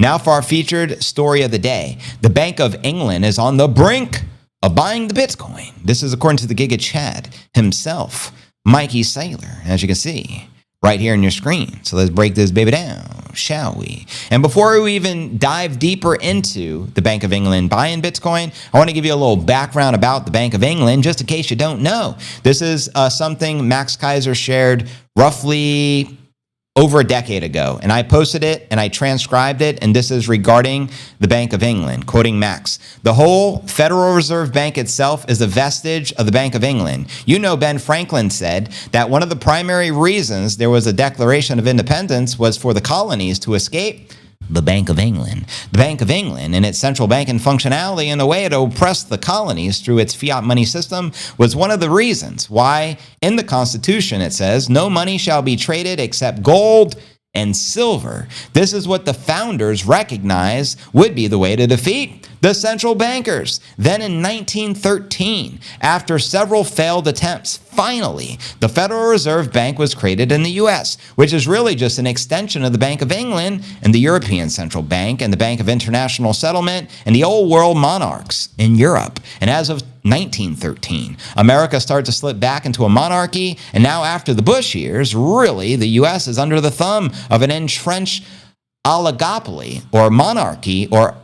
Now for our featured story of the day. The Bank of England is on the brink of buying the Bitcoin. This is according to the Giga Chad himself, Michael Saylor, as you can see right here on your screen. So let's break this baby down, shall we? And before we even dive deeper into the Bank of England buying Bitcoin, I want to give you a little background about the Bank of England, just in case you don't know. This is something Max Keiser shared roughly over a decade ago, and I posted it and I transcribed it, and this is regarding the Bank of England, quoting Max. The whole Federal Reserve Bank itself is a vestige of the Bank of England. You know, Ben Franklin said that one of the primary reasons there was a Declaration of Independence was for the colonies to escape the Bank of England. The Bank of England and its central banking functionality and the way it oppressed the colonies through its fiat money system was one of the reasons why in the Constitution it says no money shall be traded except gold and silver. This is what the founders recognized would be the way to defeat the central bankers. Then in 1913, after several failed attempts, finally, the Federal Reserve Bank was created in the U.S., which is really just an extension of the Bank of England and the European Central Bank and the Bank of International Settlement and the old world monarchs in Europe. And as of 1913, America started to slip back into a monarchy, and now after the Bush years, really, the U.S. is under the thumb of an entrenched oligopoly or monarchy or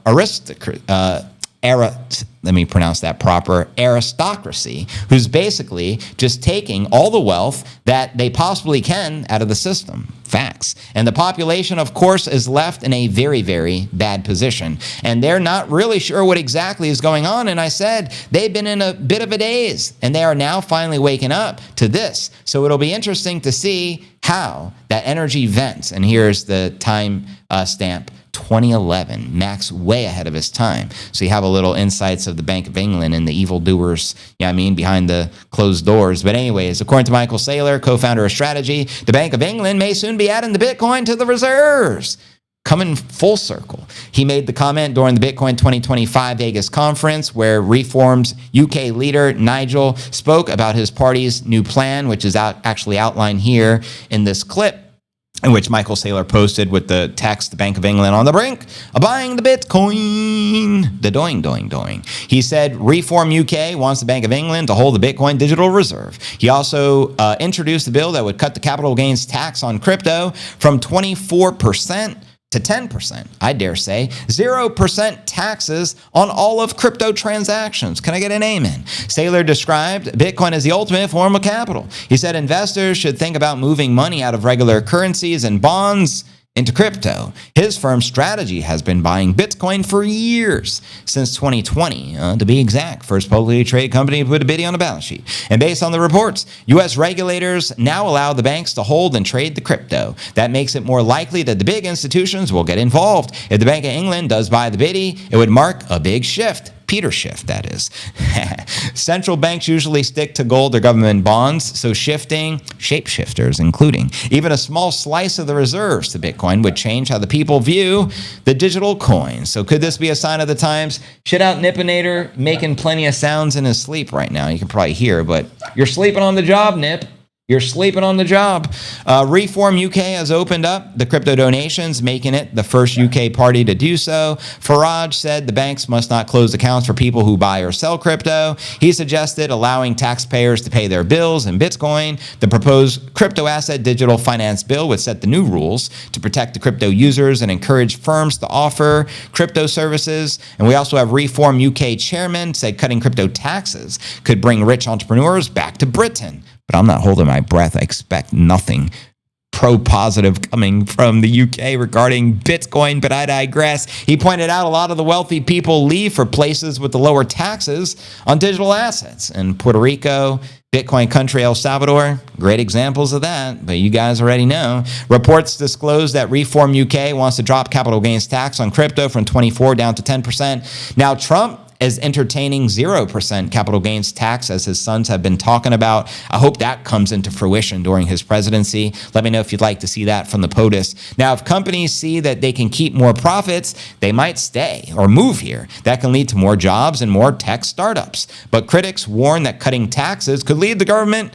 aristocracy, who's basically just taking all the wealth that they possibly can out of the system. Facts. And the population, of course, is left in a very, very bad position. And they're not really sure what exactly is going on. And I said they've been in a bit of a daze, and they are now finally waking up to this. So it'll be interesting to see how that energy vents. And here's the time stamp. 2011, Max way ahead of his time. So you have a little insights of the Bank of England and the evildoers, behind the closed doors. But anyways, according to Michael Saylor, co-founder of Strategy, the Bank of England may soon be adding the Bitcoin to the reserves. Coming full circle. He made the comment during the Bitcoin 2025 Vegas conference where Reform's UK leader Nigel spoke about his party's new plan, which is actually outlined here in this clip, in which Michael Saylor posted with the text, the Bank of England on the brink of buying the Bitcoin, the doing. He said Reform UK wants the Bank of England to hold the Bitcoin digital reserve. He also introduced a bill that would cut the capital gains tax on crypto from 24% to 10%, I dare say, 0% taxes on all of crypto transactions. Can I get an amen? Saylor described Bitcoin as the ultimate form of capital. He said investors should think about moving money out of regular currencies and bonds into crypto. His firm's Strategy has been buying Bitcoin for years, since 2020, to be exact. First publicly traded company to put a biddy on a balance sheet. And based on the reports, U.S. regulators now allow the banks to hold and trade the crypto. That makes it more likely that the big institutions will get involved. If the Bank of England does buy the biddy, it would mark a big shift. Peter shift, that is. Central banks usually stick to gold or government bonds, so shifting shapeshifters, including even a small slice of the reserves to Bitcoin, would change how the people view the digital coin. So could this be a sign of the times? Shit out Nipinator making plenty of sounds in his sleep right now. You can probably hear, but you're sleeping on the job, Nip. You're sleeping on the job. Reform UK has opened up the crypto donations, making it the first UK party to do so. Farage said the banks must not close accounts for people who buy or sell crypto. He suggested allowing taxpayers to pay their bills in Bitcoin. The proposed crypto asset digital finance bill would set the new rules to protect the crypto users and encourage firms to offer crypto services. And we also have Reform UK chairman said cutting crypto taxes could bring rich entrepreneurs back to Britain. But I'm not holding my breath. I expect nothing pro-positive coming from the UK regarding Bitcoin, but I digress. He pointed out a lot of the wealthy people leave for places with the lower taxes on digital assets. And Puerto Rico, Bitcoin country El Salvador, great examples of that, but you guys already know. Reports disclose that Reform UK wants to drop capital gains tax on crypto from 24 down to 10%. Now, Trump is entertaining 0% capital gains tax, as his sons have been talking about. I hope that comes into fruition during his presidency. Let me know if you'd like to see that from the POTUS. Now, if companies see that they can keep more profits, they might stay or move here. That can lead to more jobs and more tech startups. But critics warn that cutting taxes could leave the government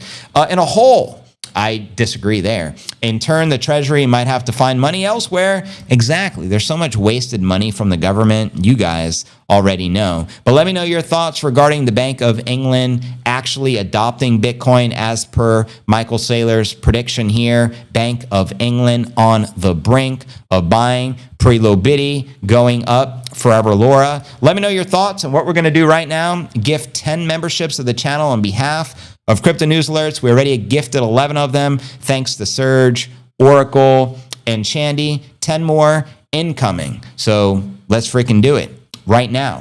in a hole. I disagree there. In turn, the Treasury might have to find money elsewhere. Exactly. There's so much wasted money from the government. You guys already know. But let me know your thoughts regarding the Bank of England actually adopting Bitcoin as per Michael Saylor's prediction here. Bank of England on the brink of buying, pre-low biddy, going up, forever Laura. Let me know your thoughts and what we're going to do right now. Gift 10 memberships of the channel on behalf of Crypto News Alerts. We already gifted 11 of them, thanks to Surge, Oracle, and Shandy. 10 more incoming. So let's freaking do it right now.